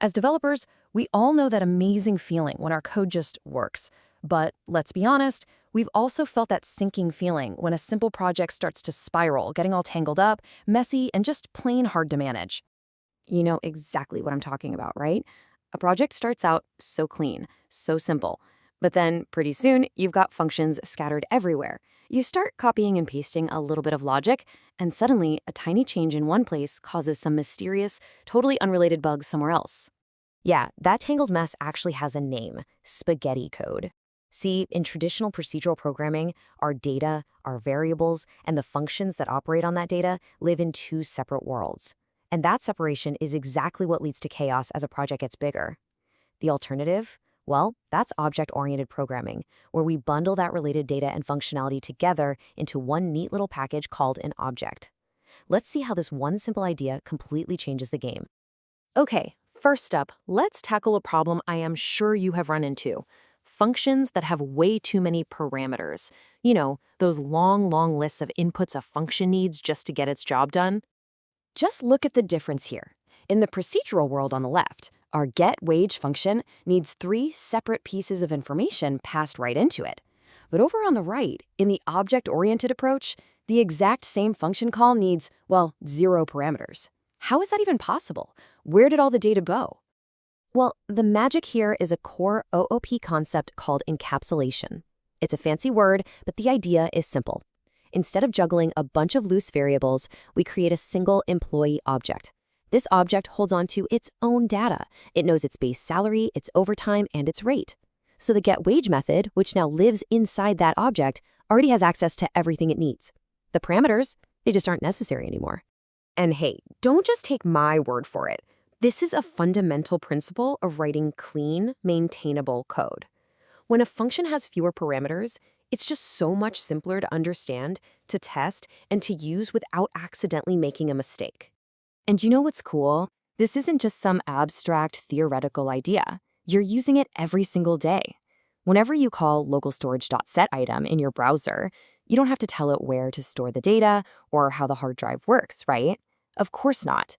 As developers, we all know that amazing feeling when our code just works. But let's be honest, we've also felt that sinking feeling when a simple project starts to spiral, getting all tangled up, messy, and just plain hard to manage. You know exactly what I'm talking about, right? A project starts out so clean, so simple. But then, pretty soon, you've got functions scattered everywhere. You start copying and pasting a little bit of logic, and suddenly, a tiny change in one place causes some mysterious, totally unrelated bugs somewhere else. Yeah, that tangled mess actually has a name: spaghetti code. See, in traditional procedural programming, our data, our variables, and the functions that operate on that data live in two separate worlds. And that separation is exactly what leads to chaos as a project gets bigger. The alternative? Well, that's object-oriented programming, where we bundle that related data and functionality together into one neat little package called an object. Let's see how this one simple idea completely changes the game. Okay, first up, let's tackle a problem I am sure you have run into: functions that have way too many parameters. You know, those long lists of inputs a function needs just to get its job done. Just look at the difference here. In the procedural world on the left, our getWage function needs 3 separate pieces of information passed right into it. But over on the right, in the object-oriented approach, the exact same function call needs, well, 0 parameters. How is that even possible? Where did all the data go? Well, the magic here is a core OOP concept called encapsulation. It's a fancy word, but the idea is simple. Instead of juggling a bunch of loose variables, we create a single employee object. This object holds on to its own data. It knows its base salary, its overtime, and its rate. So the getWage method, which now lives inside that object, already has access to everything it needs. The parameters, they just aren't necessary anymore. And hey, don't just take my word for it. This is a fundamental principle of writing clean, maintainable code. When a function has fewer parameters, it's just so much simpler to understand, to test, and to use without accidentally making a mistake. And you know what's cool? This isn't just some abstract theoretical idea. You're using it every single day. Whenever you call localstorage.setItem in your browser, you don't have to tell it where to store the data or how the hard drive works, right? Of course not.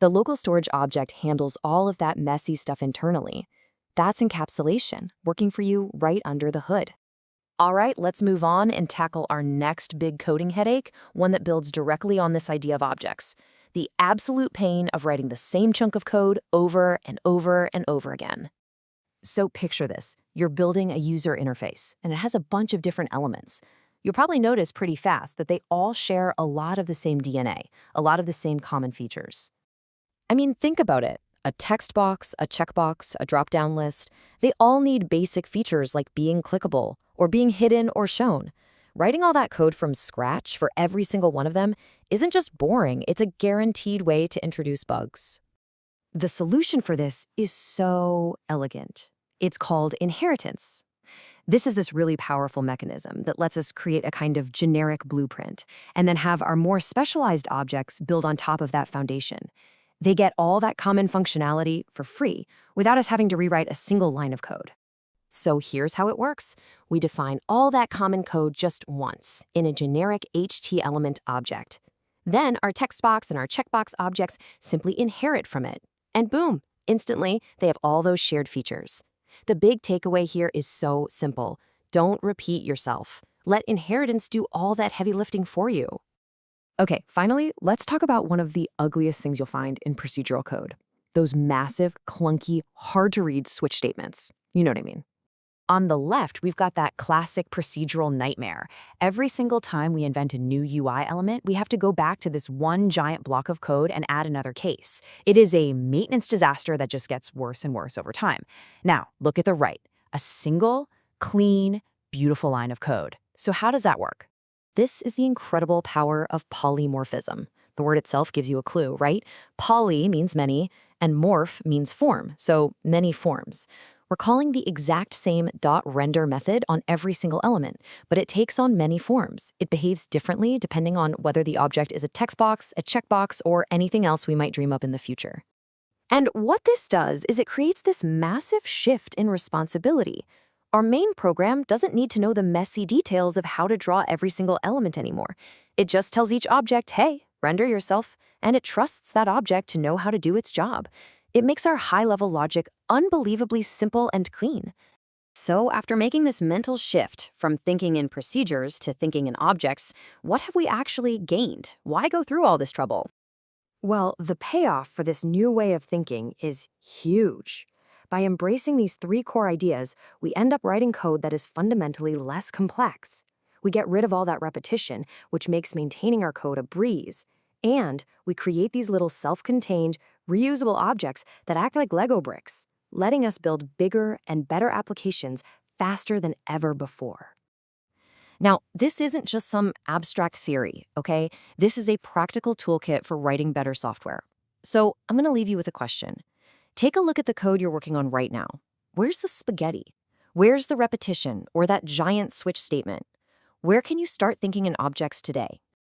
The local storage object handles all of that messy stuff internally. That's encapsulation, working for you right under the hood. All right, let's move on and tackle our next big coding headache, one that builds directly on this idea of objects: the absolute pain of writing the same chunk of code over and over and over again. So picture this. You're building a user interface, and it has a bunch of different elements. You'll probably notice pretty fast that they all share a lot of the same DNA, a lot of the same common features. I mean, think about it. A text box, a checkbox, a drop-down list, they all need basic features like being clickable or being hidden or shown. Writing all that code from scratch for every single one of them isn't just boring, it's a guaranteed way to introduce bugs. The solution for this is so elegant. It's called inheritance. This is this really powerful mechanism that lets us create a kind of generic blueprint and then have our more specialized objects build on top of that foundation. They get all that common functionality for free without us having to rewrite a single line of code. So here's how it works. We define all that common code just once in a generic HT-element object. Then our text box and our checkbox objects simply inherit from it. And boom, instantly, they have all those shared features. The big takeaway here is so simple. Don't repeat yourself. Let inheritance do all that heavy lifting for you. Okay, finally, let's talk about one of the ugliest things you'll find in procedural code: those massive, clunky, hard-to-read switch statements. You know what I mean. On the left, we've got that classic procedural nightmare. Every single time we invent a new UI element, we have to go back to this one giant block of code and add another case. It is a maintenance disaster that just gets worse and worse over time. Now, look at the right. A single, clean, beautiful line of code. So how does that work? This is the incredible power of polymorphism. The word itself gives you a clue, right? Poly means many, and morph means form, so many forms. We're calling the exact same .render method on every single element, but it takes on many forms. It behaves differently depending on whether the object is a text box, a checkbox, or anything else we might dream up in the future. And what this does is it creates this massive shift in responsibility. Our main program doesn't need to know the messy details of how to draw every single element anymore. It just tells each object, hey, render yourself, and it trusts that object to know how to do its job. It makes our high-level logic unbelievably simple and clean. So, after making this mental shift from thinking in procedures to thinking in objects, what have we actually gained? Why go through all this trouble? Well, the payoff for this new way of thinking is huge. By embracing these three core ideas, we end up writing code that is fundamentally less complex. We get rid of all that repetition, which makes maintaining our code a breeze. And we create these little self-contained, reusable objects that act like Lego bricks, letting us build bigger and better applications faster than ever before. Now, this isn't just some abstract theory, okay? This is a practical toolkit for writing better software. So I'm going to leave you with a question. Take a look at the code you're working on right now. Where's the spaghetti? Where's the repetition or that giant switch statement? Where can you start thinking in objects today?